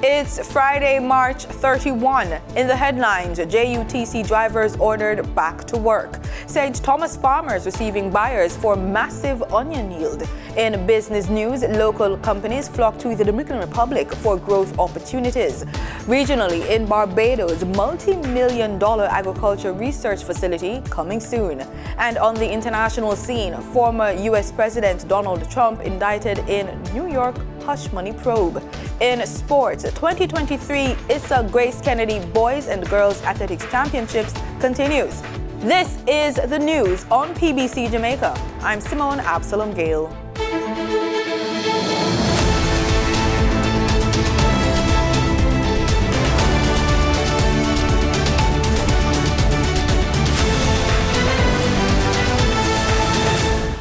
It's Friday, March 31. In the headlines, JUCC drivers ordered back to work. St. Thomas farmers receiving buyers for massive onion yield. In business news, local companies flock to the Dominican Republic for growth opportunities. Regionally, in Barbados, multi-million-dollar agriculture research facility coming soon. And on the international scene, former U.S. President Donald Trump indicted in New York hush money probe. In sports, 2023 Issa Grace Kennedy Boys and Girls Athletics Championships continues. This is the news on PBC Jamaica. I'm Simone Absalom Gale.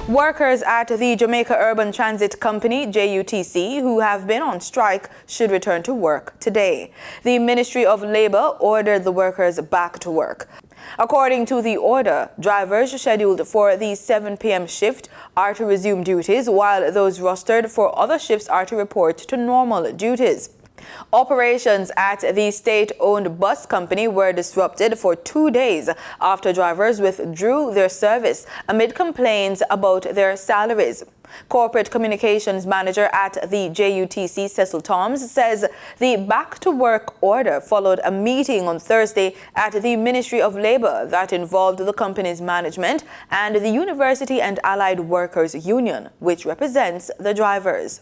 Workers at the Jamaica Urban Transit Company, JUTC, who have been on strike, should return to work today. The Ministry of Labour ordered the workers back to work. According to the order, drivers scheduled for the 7 p.m. shift are to resume duties, while those rostered for other shifts are to report to normal duties. Operations at the state-owned bus company were disrupted for 2 days after drivers withdrew their service amid complaints about their salaries. Corporate Communications Manager at the JUTC, Cecil Toms, says the back-to-work order followed a meeting on Thursday at the Ministry of Labour that involved the company's management and the University and Allied Workers Union, which represents the drivers.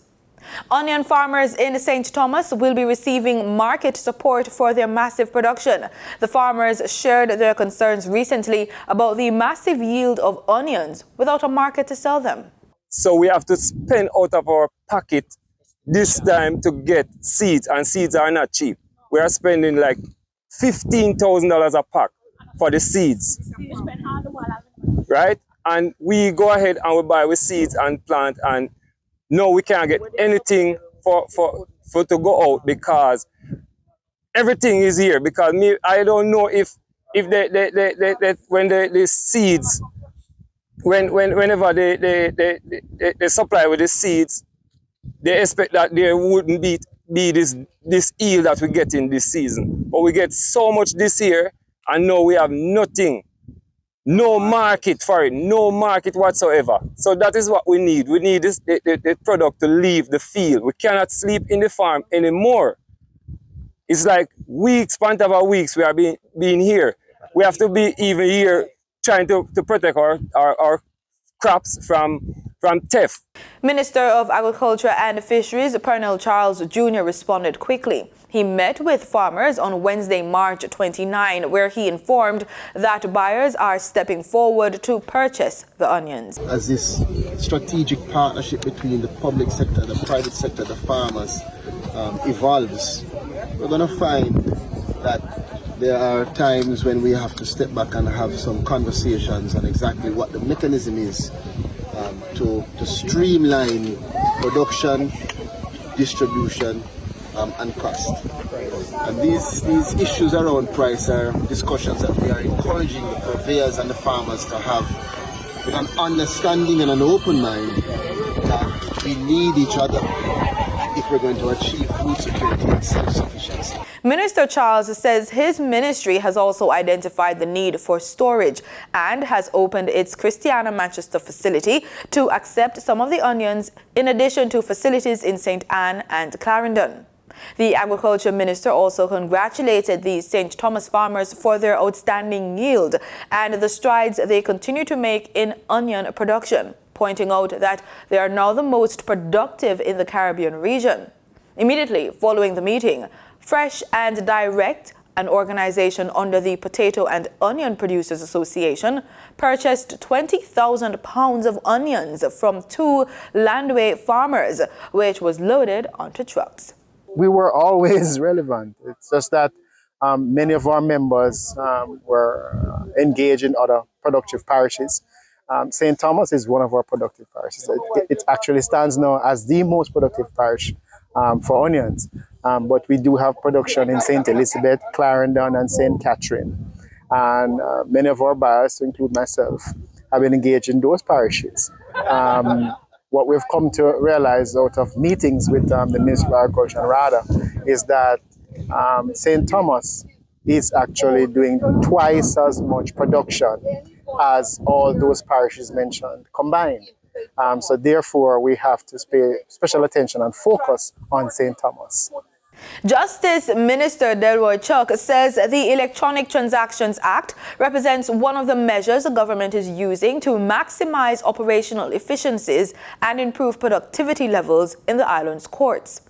Onion farmers in St. Thomas will be receiving market support for their massive production. The farmers shared their concerns recently about the massive yield of onions without a market to sell them. So we have to spend out of our pocket this time to get seeds, and seeds are not cheap. We are spending like $15,000 a pack for the seeds, right? And we go ahead and we buy with seeds and plant, and no, we can't get anything for to go out because everything is here. Because I don't know if when the seeds, whenever they supply with the seeds, they expect that there wouldn't be this yield that we get in this season. But we get so much this year, and now we have nothing. No market for it, no market whatsoever. So that is what we need. We need the product to leave the field. We cannot sleep in the farm anymore. It's like weeks, span of weeks we are being here. We have to be even here trying to protect our crops from theft. Minister of Agriculture and Fisheries, Pernell Charles Jr. responded quickly. He met with farmers on Wednesday, March 29, where he informed that buyers are stepping forward to purchase the onions. As this strategic partnership between the public sector, the private sector, the farmers evolves, we're going to find that there are times when we have to step back and have some conversations on exactly what the mechanism is to streamline production, distribution, and cost. And these issues around price are discussions that we are encouraging the purveyors and the farmers to have with an understanding and an open mind that we need each other if we're going to achieve food security and self-sufficiency. Minister Charles says his ministry has also identified the need for storage and has opened its Christiana Manchester facility to accept some of the onions, in addition to facilities in St. Anne and Clarendon. The Agriculture Minister also congratulated the St. Thomas farmers for their outstanding yield and the strides they continue to make in onion production, pointing out that they are now the most productive in the Caribbean region. Immediately following the meeting, Fresh and Direct, an organization under the Potato and Onion Producers Association, purchased 20,000 pounds of onions from 2 landway farmers, which was loaded onto trucks. We were always relevant. It's just that many of our members were engaged in other productive parishes. St. Thomas is one of our productive parishes. It actually stands now as the most productive parish for onions. But we do have production in St. Elizabeth, Clarendon, and St. Catherine. And many of our buyers, to include myself, have been engaged in those parishes. what we've come to realize out of meetings with the Ministry of Agriculture and RADA is that St. Thomas is actually doing twice as much production as all those parishes mentioned combined. So therefore, we have to pay special attention and focus on St. Thomas. Justice Minister Delroy Chuck says the Electronic Transactions Act represents one of the measures the government is using to maximize operational efficiencies and improve productivity levels in the island's courts.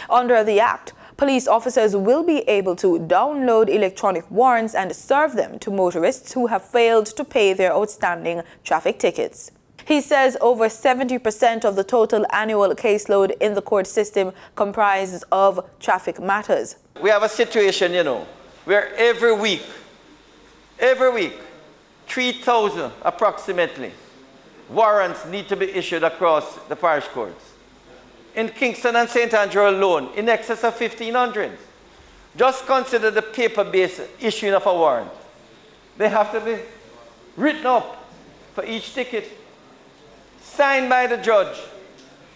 Under the act, police officers will be able to download electronic warrants and serve them to motorists who have failed to pay their outstanding traffic tickets. He says over 70% of the total annual caseload in the court system comprises of traffic matters. We have a situation, where every week, 3,000 approximately, warrants need to be issued across the parish courts. In Kingston and St. Andrew alone, in excess of 1,500. Just consider the paper-based issuing of a warrant. They have to be written up for each ticket, signed by the judge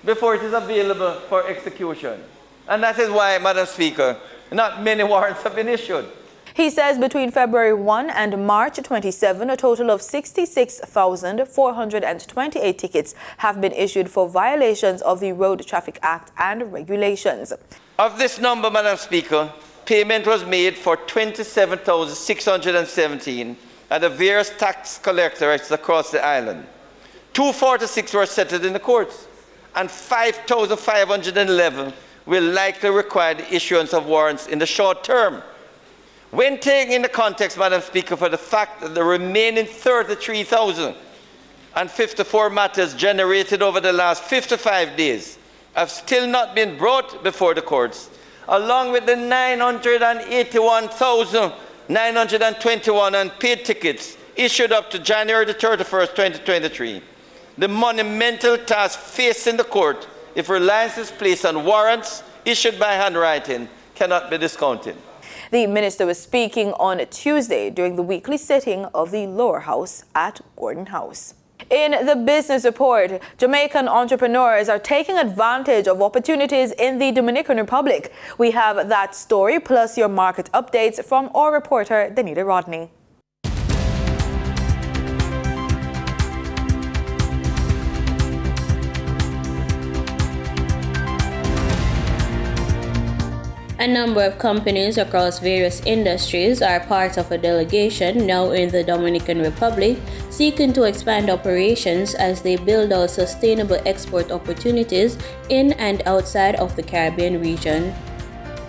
before it is available for execution. And that is why, Madam Speaker, not many warrants have been issued. He says between February 1 and March 27, a total of 66,428 tickets have been issued for violations of the Road Traffic Act and regulations. Of this number, Madam Speaker, payment was made for 27,617 at the various tax collectorates across the island. 246 were settled in the courts, and 5,511 will likely require the issuance of warrants in the short term. When taken in the context, Madam Speaker, for the fact that the remaining 33,054 matters generated over the last 55 days have still not been brought before the courts, along with the 981,921 unpaid tickets issued up to January the 31st, 2023, the monumental task facing the court, if reliance is placed on warrants issued by handwriting, cannot be discounted. The minister was speaking on Tuesday during the weekly sitting of the lower house at Gordon House. In the business report, Jamaican entrepreneurs are taking advantage of opportunities in the Dominican Republic. We have that story plus your market updates from our reporter, Danita Rodney. A number of companies across various industries are part of a delegation now in the Dominican Republic seeking to expand operations as they build out sustainable export opportunities in and outside of the Caribbean region.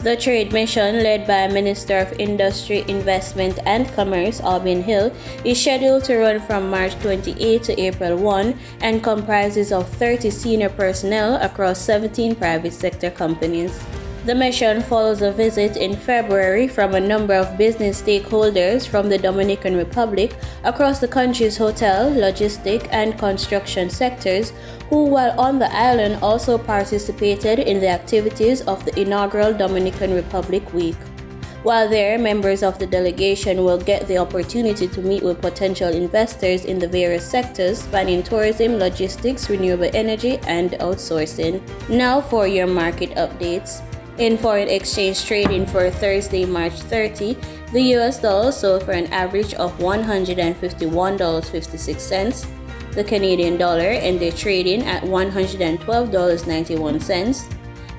The trade mission, led by Minister of Industry, Investment and Commerce Albin Hill, is scheduled to run from March 28 to April 1 and comprises of 30 senior personnel across 17 private sector companies. The mission follows a visit in February from a number of business stakeholders from the Dominican Republic across the country's hotel, logistic, and construction sectors, who, while on the island, also participated in the activities of the inaugural Dominican Republic Week. While there, members of the delegation will get the opportunity to meet with potential investors in the various sectors spanning tourism, logistics, renewable energy, and outsourcing. Now for your market updates. In foreign exchange trading for Thursday, March 30, the US dollar sold for an average of $151.56. The Canadian dollar ended trading at $112.91.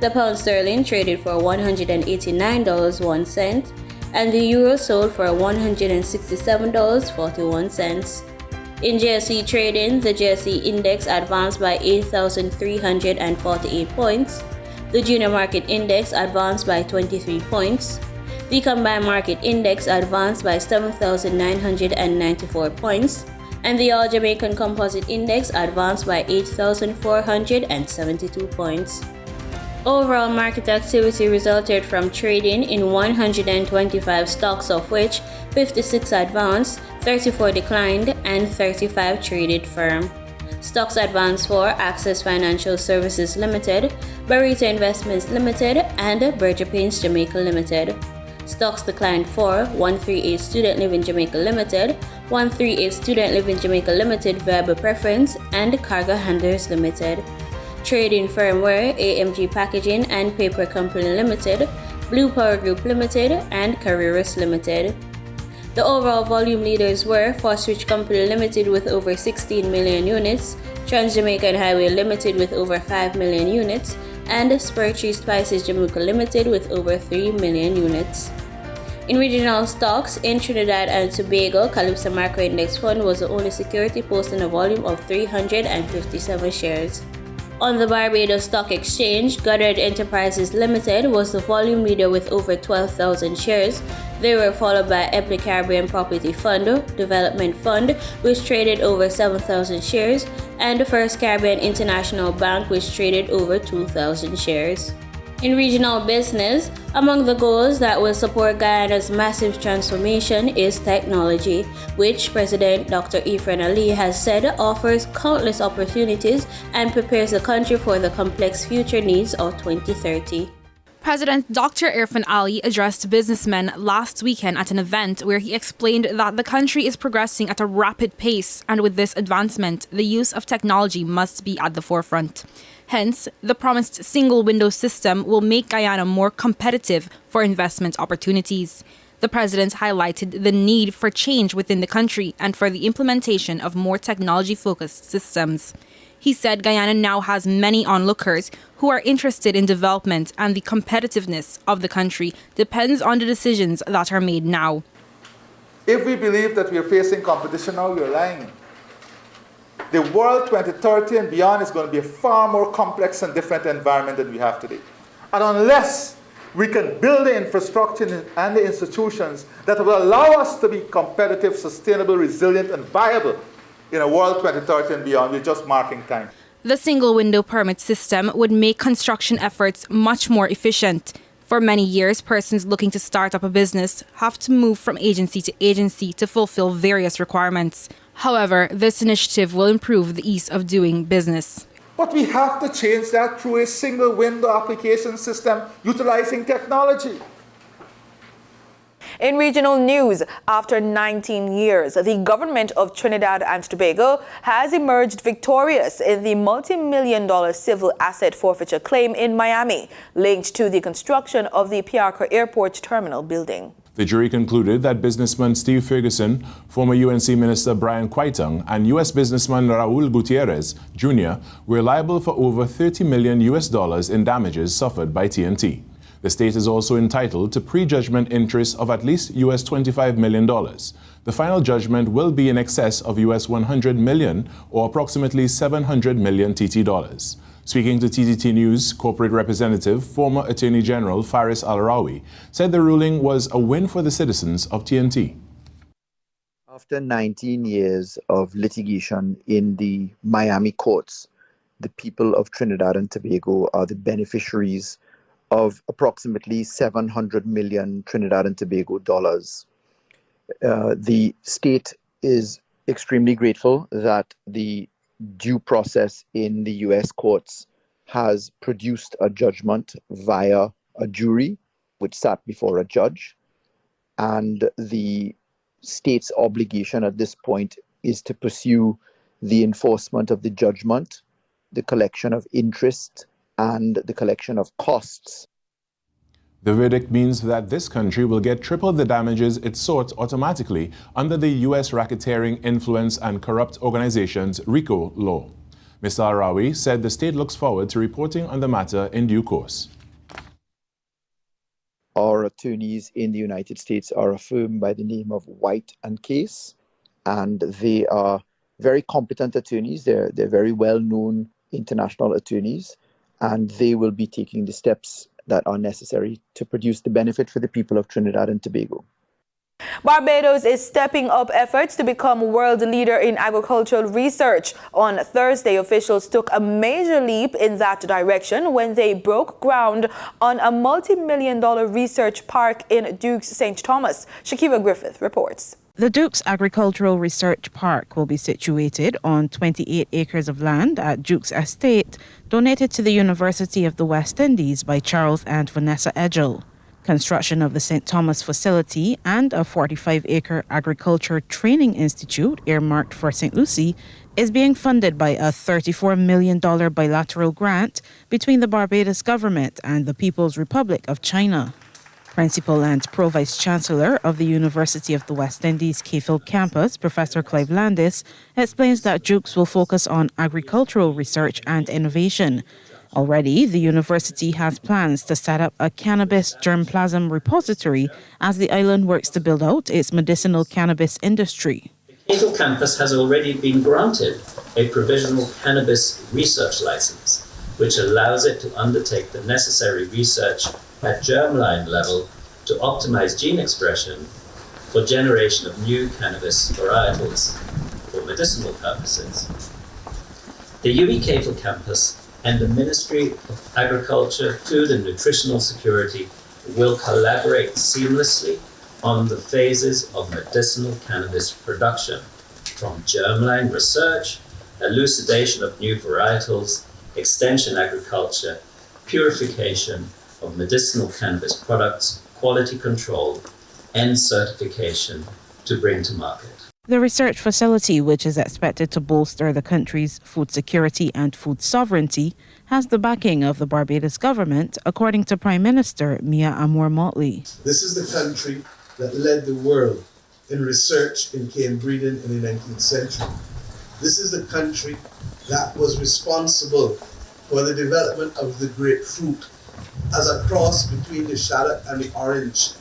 The pound sterling traded for $189.01, and the euro sold for $167.41. In JUCC trading, the JUCC index advanced by 8,348 points. The Junior Market Index advanced by 23 points. The Combined Market Index advanced by 7,994 points. And the All Jamaican Composite Index advanced by 8,472 points. Overall market activity resulted from trading in 125 stocks, of which 56 advanced, 34 declined, and 35 traded firm. Stocks advanced for Access Financial Services Limited, Barita Investments Limited, and Berger Paints Jamaica Limited. Stocks declined for 138 Student Living Jamaica Limited, 138 Student Living Jamaica Limited Viable Preference, and Cargo Handlers Limited. Trading Firmware, AMG Packaging and Paper Company Limited, Blue Power Group Limited, and Carreras Limited. The overall volume leaders were Fosrich Company Limited with over 16 million units, Trans-Jamaican Highway Limited with over 5 million units, and Spurtree Spices Jamaica Limited with over 3 million units. In regional stocks, in Trinidad and Tobago, Calypso Macro Index Fund was the only security posting a volume of 357 shares. On the Barbados Stock Exchange, Goddard Enterprises Limited was the volume leader with over 12,000 shares. They were followed by Epley Caribbean Property Fund, Development Fund, which traded over 7,000 shares, and the First Caribbean International Bank, which traded over 2,000 shares. In regional business, among the goals that will support Guyana's massive transformation is technology, which President Dr. Ifran Ali has said offers countless opportunities and prepares the country for the complex future needs of 2030. President Dr. Irfan Ali addressed businessmen last weekend at an event where he explained that the country is progressing at a rapid pace, and with this advancement, the use of technology must be at the forefront. Hence, the promised single window system will make Guyana more competitive for investment opportunities. The president highlighted the need for change within the country and for the implementation of more technology-focused systems. He said Guyana now has many onlookers who are interested in development, and the competitiveness of the country depends on the decisions that are made now. If we believe that we are facing competition now, you're lying. The world 2030 and beyond is going to be a far more complex and different environment than we have today. And unless we can build the infrastructure and the institutions that will allow us to be competitive, sustainable, resilient, and viable in a world 2030 and beyond, we're just marking time. The single window permit system would make construction efforts much more efficient. For many years, persons looking to start up a business have to move from agency to fulfill various requirements. However, this initiative will improve the ease of doing business. But we have to change that through a single window application system utilizing technology. In regional news, after 19 years, the government of Trinidad and Tobago has emerged victorious in the multi-million-dollar civil asset forfeiture claim in Miami, linked to the construction of the Piarco Airport Terminal building. The jury concluded that businessman Steve Ferguson, former UNC Minister Brian Quaitang, and U.S. businessman Raul Gutierrez Jr. were liable for over $30 million in damages suffered by TNT. The state is also entitled to prejudgment interest of at least US $25 million. The final judgment will be in excess of US $100 million, or approximately 700 million TT dollars. Speaking to TTT News, corporate representative, former Attorney General Faris Al-Rawi, said the ruling was a win for the citizens of TNT. After 19 years of litigation in the Miami courts, the people of Trinidad and Tobago are the beneficiaries of approximately 700 million Trinidad and Tobago dollars. The state is extremely grateful that the due process in the U.S. courts has produced a judgment via a jury, which sat before a judge. And the state's obligation at this point is to pursue the enforcement of the judgment, the collection of interest, and the collection of costs. The verdict means that this country will get triple the damages it sought automatically under the U.S. Racketeering, Influence and Corrupt Organizations RICO law. Mr. Al-Rawi said the state looks forward to reporting on the matter in due course. Our attorneys in the United States are a firm by the name of White and Case, and they are very competent attorneys. They're very well-known international attorneys, and they will be taking the steps that are necessary to produce the benefit for the people of Trinidad and Tobago. Barbados is stepping up efforts to become world leader in agricultural research. On Thursday, officials took a major leap in that direction when they broke ground on a multi-million-dollar research park in JUCC St. Thomas. Shakira Griffith reports. The Duke's Agricultural Research Park will be situated on 28 acres of land at Duke's Estate, donated to the University of the West Indies by Charles and Vanessa Edgell. Construction of the St. Thomas facility and a 45-acre agriculture training institute earmarked for St. Lucie is being funded by a $34 million bilateral grant between the Barbados government and the People's Republic of China. Principal and Pro-Vice Chancellor of the University of the West Indies Cayfield campus, Professor Clive Landis, explains that JUCS will focus on agricultural research and innovation. Already, the university has plans to set up a cannabis germplasm repository as the island works to build out its medicinal cannabis industry. The Cayfield campus has already been granted a provisional cannabis research license, which allows it to undertake the necessary research at germline level to optimize gene expression for generation of new cannabis varietals for medicinal purposes. The UWI Cayfield campus and the Ministry of Agriculture, Food and Nutritional Security will collaborate seamlessly on the phases of medicinal cannabis production, from germline research, elucidation of new varietals, extension agriculture, purification of medicinal cannabis products, quality control, and certification to bring to market. The research facility, which is expected to bolster the country's food security and food sovereignty, has the backing of the Barbados government, according to Prime Minister Mia Amour-Motley. This is the country that led the world in research in cane breeding in the 19th century. This is the country that was responsible for the development of the grapefruit as a cross between the shallot and the orange.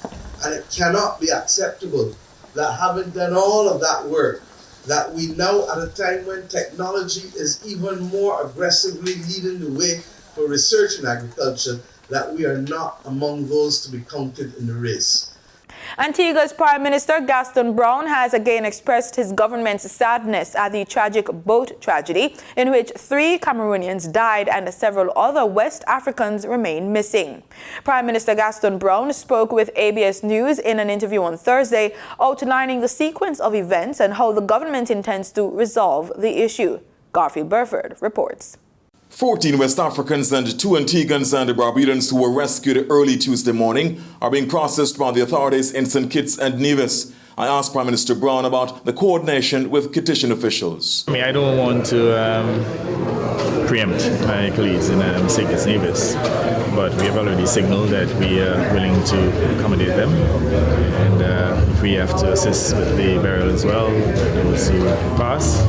And it cannot be acceptable that having done all of that work, that we now at a time when technology is even more aggressively leading the way for research in agriculture, that we are not among those to be counted in the race. Antigua's Prime Minister Gaston Brown has again expressed his government's sadness at the tragic boat tragedy in which 3 Cameroonians died and several other West Africans remain missing. Prime Minister Gaston Brown spoke with ABS News in an interview on Thursday, outlining the sequence of events and how the government intends to resolve the issue. Garfield Burford reports. 14 West Africans and 2 Antiguans and Barbadians who were rescued early Tuesday morning are being processed by the authorities in St. Kitts and Nevis. I asked Prime Minister Brown about the coordination with Kittitian officials. I don't want to preempt my colleagues in St. Kitts and Nevis, but we have already signaled that we are willing to accommodate them. And if we have to assist with the burial as well, those who pass,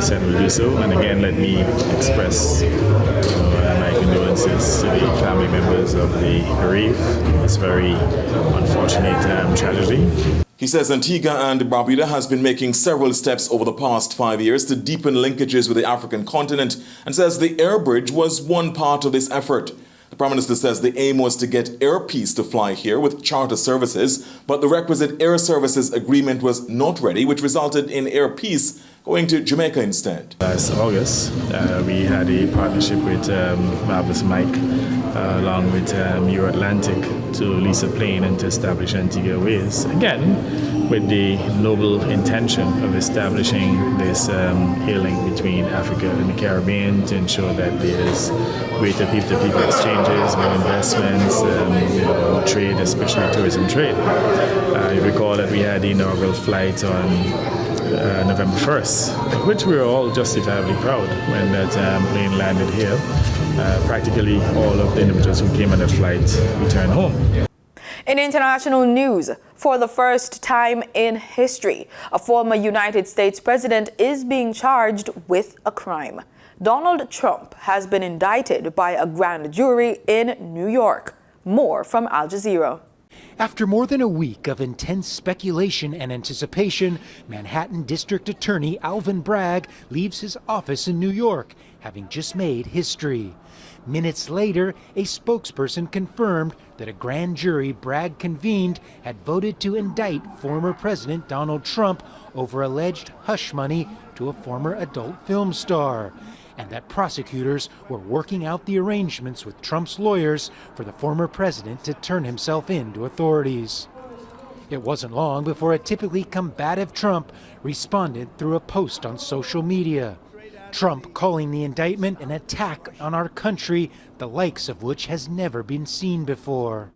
said we'll do so. And again, let me express my condolences to the family members of the bereaved. It's very unfortunate tragedy. He says Antigua and Barbuda has been making several steps over the past 5 years to deepen linkages with the African continent and says the air bridge was one part of this effort. The Prime Minister says the aim was to get Air Peace to fly here with charter services, but the requisite air services agreement was not ready, which resulted in Air Peace going to Jamaica instead. Last August, we had a partnership with Marvelous Mike, along with Euro Atlantic, to lease a plane and to establish Antigua Airways. Again, with the noble intention of establishing this air link between Africa and the Caribbean to ensure that there's greater people-to-people exchanges, more investments, more trade, especially tourism trade. You recall that we had the inaugural flight on November 1st, which we were all justifiably proud when that plane landed here. Practically all of the individuals who came on that flight returned home. In international news, for the first time in history, a former United States president is being charged with a crime. Donald Trump has been indicted by a grand jury in New York. More from Al Jazeera. After more than a week of intense speculation and anticipation, Manhattan District Attorney Alvin Bragg leaves his office in New York, having just made history. Minutes later, a spokesperson confirmed that a grand jury Bragg convened had voted to indict former President Donald Trump over alleged hush money to a former adult film star, and that prosecutors were working out the arrangements with Trump's lawyers for the former president to turn himself in to authorities. It wasn't long before a typically combative Trump responded through a post on social media. Trump calling the indictment an attack on our country, the likes of which has never been seen before.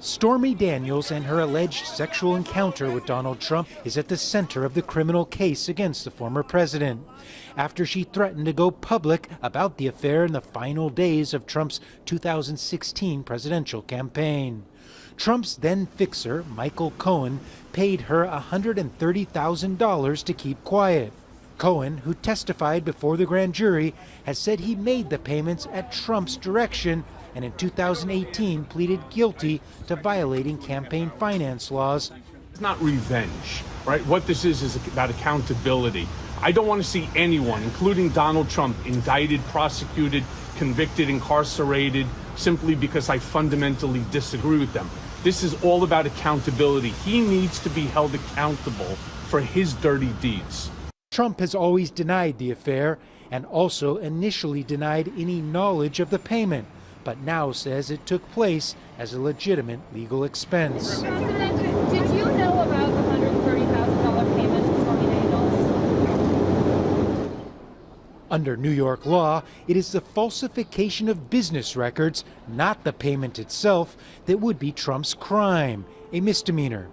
Stormy Daniels and her alleged sexual encounter with Donald Trump is at the center of the criminal case against the former president, after she threatened to go public about the affair in the final days of Trump's 2016 presidential campaign. Trump's then fixer, Michael Cohen, paid her $130,000 to keep quiet. Cohen, who testified before the grand jury, has said he made the payments at Trump's direction and in 2018 pleaded guilty to violating campaign finance laws. It's not revenge, right? What this is about accountability. I don't want to see anyone, including Donald Trump, indicted, prosecuted, convicted, incarcerated, simply because I fundamentally disagree with them. This is all about accountability. He needs to be held accountable for his dirty deeds. Trump has always denied the affair and also initially denied any knowledge of the payment, but now says it took place as a legitimate legal expense. Did you know about the $130,000 payment to Stormy Daniels? Under New York law, it is the falsification of business records, not the payment itself, that would be Trump's crime, a misdemeanor.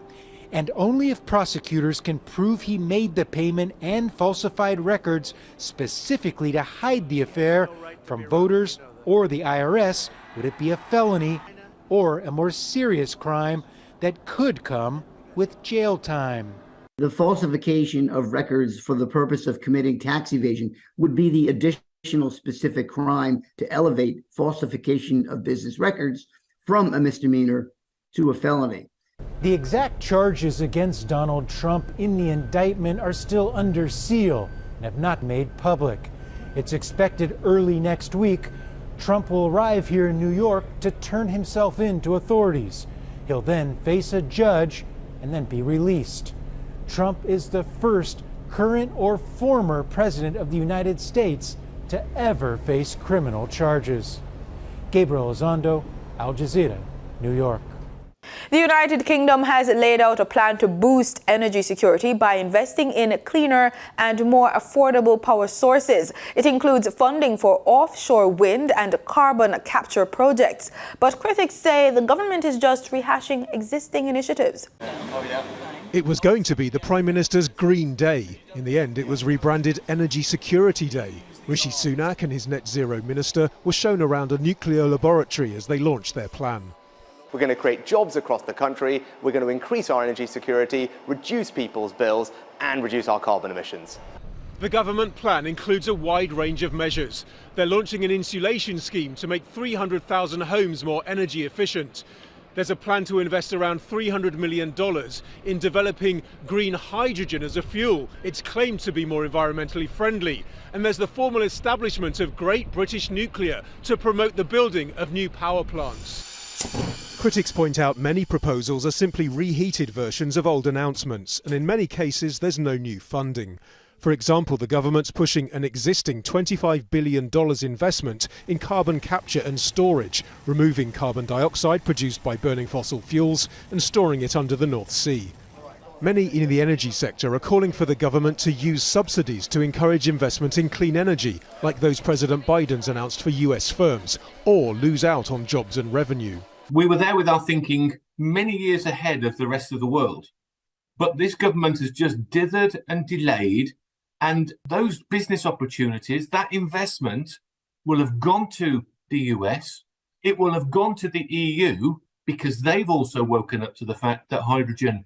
And only if prosecutors can prove he made the payment and falsified records specifically to hide the affair from voters or the IRS would it be a felony or a more serious crime that could come with jail time. The falsification of records for the purpose of committing tax evasion would be the additional specific crime to elevate falsification of business records from a misdemeanor to a felony. The exact charges against Donald Trump in the indictment are still under seal and have not made public. It's expected early next week Trump will arrive here in New York to turn himself in to authorities. He'll then face a judge and then be released. Trump is the first current or former president of the United States to ever face criminal charges. Gabriel Elizondo, Al Jazeera, New York. The United Kingdom has laid out a plan to boost energy security by investing in cleaner and more affordable power sources. It includes funding for offshore wind and carbon capture projects. But critics say the government is just rehashing existing initiatives. It was going to be the Prime Minister's Green Day. In the end, it was rebranded Energy Security Day. Rishi Sunak and his net zero minister were shown around a nuclear laboratory as they launched their plan. We're going to create jobs across the country, we're going to increase our energy security, reduce people's bills and reduce our carbon emissions. The government plan includes a wide range of measures. They're launching an insulation scheme to make 300,000 homes more energy efficient. There's a plan to invest around $300 million in developing green hydrogen as a fuel. It's claimed to be more environmentally friendly. And there's the formal establishment of Great British Nuclear to promote the building of new power plants. Critics point out many proposals are simply reheated versions of old announcements, and in many cases there's no new funding. For example, the government's pushing an existing $25 billion investment in carbon capture and storage, removing carbon dioxide produced by burning fossil fuels and storing it under the North Sea. Many in the energy sector are calling for the government to use subsidies to encourage investment in clean energy, like those President Biden's announced for US firms, or lose out on jobs and revenue. We were there with our thinking many years ahead of the rest of the world. But this government has just dithered and delayed, and those business opportunities, that investment will have gone to the US, it will have gone to the EU, because they've also woken up to the fact that hydrogen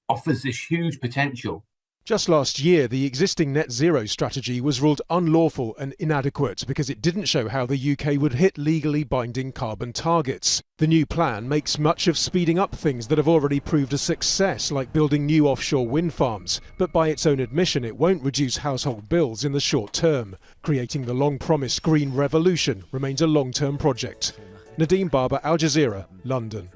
offers this huge potential. Just last year, the existing net zero strategy was ruled unlawful and inadequate because it didn't show how the UK would hit legally binding carbon targets. The new plan makes much of speeding up things that have already proved a success, like building new offshore wind farms. But by its own admission, it won't reduce household bills in the short term. Creating the long-promised green revolution remains a long-term project. Nadeem Barber, Al Jazeera, London.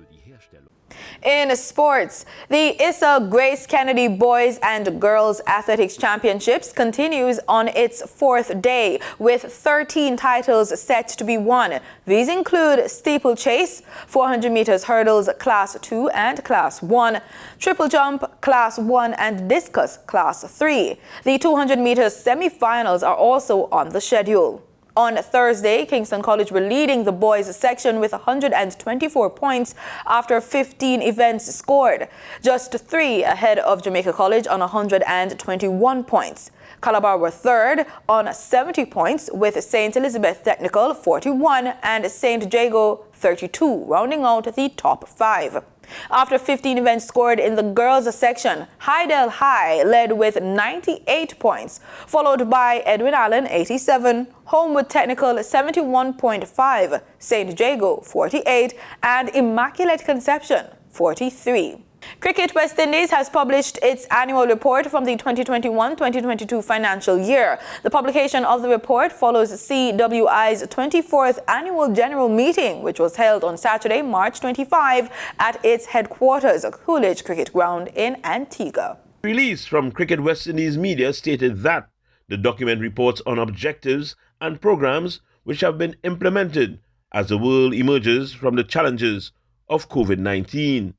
In sports, the Issa Grace Kennedy Boys and Girls Athletics Championships continues on its fourth day with 13 titles set to be won. These include steeplechase, 400 meters hurdles Class 2 and Class 1, triple jump Class 1 and discus Class 3. The 200 meters semi-finals are also on the schedule. On Thursday, Kingston College were leading the boys section with 124 points after 15 events scored, just 3 ahead of Jamaica College on 121 points. Calabar were third on 70 points with St. Elizabeth Technical 41 and St. Jago 32, rounding out the top 5. After 15 events scored in the girls section, Hydel High led with 98 points, followed by Edwin Allen 87, Homewood Technical 71.5, St. Jago 48, and Immaculate Conception 43. Cricket West Indies has published its annual report from the 2021-2022 financial year. The publication of the report follows CWI's 24th annual general meeting, which was held on Saturday, March 25 at its headquarters, Coolidge Cricket Ground in Antigua. Release from Cricket West Indies media stated that the document reports on objectives and programs which have been implemented as the world emerges from the challenges of COVID-19.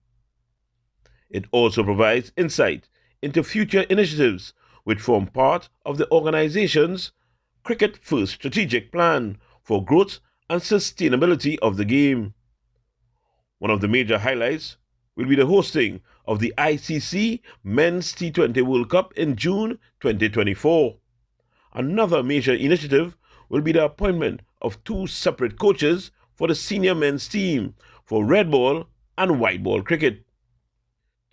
It also provides insight into future initiatives which form part of the organization's Cricket First strategic plan for growth and sustainability of the game. One of the major highlights will be the hosting of the ICC Men's T20 World Cup in June 2024. Another major initiative will be the appointment of 2 separate coaches for the senior men's team for red ball and white ball cricket.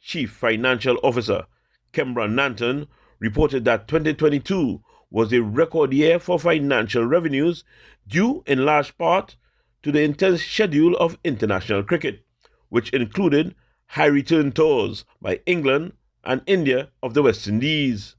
Chief Financial Officer Kembra Nanton reported that 2022 was a record year for financial revenues due in large part to the intense schedule of international cricket, which included high return tours by England and India of the West Indies.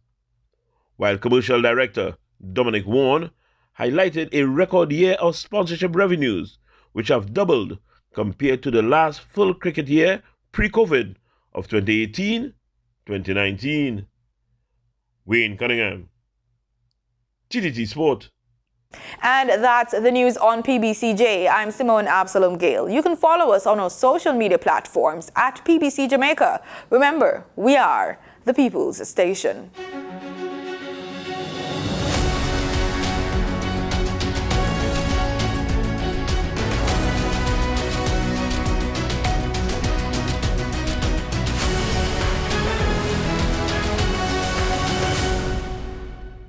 While Commercial Director Dominic Warren highlighted a record year of sponsorship revenues, which have doubled compared to the last full cricket year pre-COVID of 2018-2019. Wayne Cunningham, TTT Sport. And that's the news on PBCJ. I'm Simone Absalom Gale. You can follow us on our social media platforms at PBCJamaica. Remember, we are the People's Station.